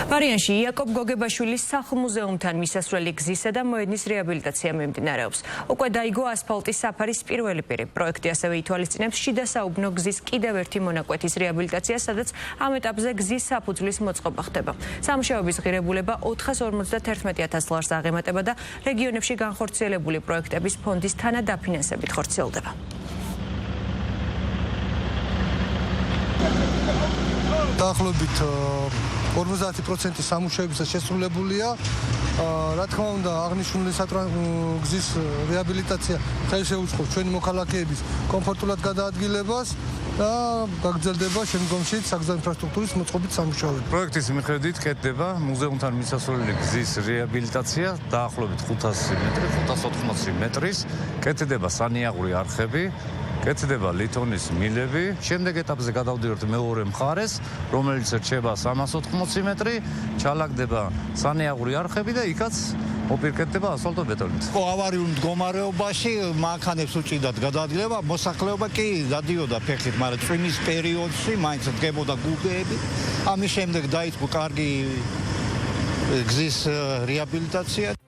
ვარიანში იაკობ გოგებაშვილის სახლ-მუზეუმთან მისასვლელი გზისა და მოედნის რეაბილიტაცია მიმდინარეობს. უკვე დაიგო ასფალტის საფარის პირველი პირი. პროექტი ასევე ითვალისწინებს შიდა საუბნო გზის კიდევ ერთი მონაკვეთის რეაბილიტაციას, სადაც ამ ეტაპზე გზის საფუძვლის მოწყობა ხდება. სამუშაოების ღირებულება 451,000 ლარს აღემატება და რეგიონებში განხორციელებული პროექტების ფონდის თანადაფინანსებით ხორციელდება. დაახლოებით 50% სამუშაოებისა შესრულებულია. რა თქმა უნდა, აღნიშნული გზის რეაბილიტაცია შეუწყობს ჩვენი მოქალაქეების კომფორტულად გადაადგილებას და გაგრძელდება შემდგომში საგზაო ინფრასტრუქტურის მოწყობით სამუშაოები. პროექტის მიხედვით კეთდება მუზეუმთან მისასვლელი გზის რეაბილიტაცია დაახლოებით 580 მეტრის, კეთდება სანიაღური არხები, კეთდება ლითონის მილები. შემდეგ ეტაპზე გადავდივართ მეორე მხარეს, რომელიც რჩება 380 მეტრი, ჩალაგდება სანიაღური არხები და იქაც მოპირკეთდება ასფალტო ბეტონით. ავარიულ მდგომარეობაში მანქანებს უჭირდათ გადაადგილება, მოსახლეობა კი დადიოდა ფეხით, მაგრამ წვიმის პერიოდში მაინც დგებოდა გუბეები. ამის შემდეგ დაიწყო კარგი გზის რეაბილიტაცია.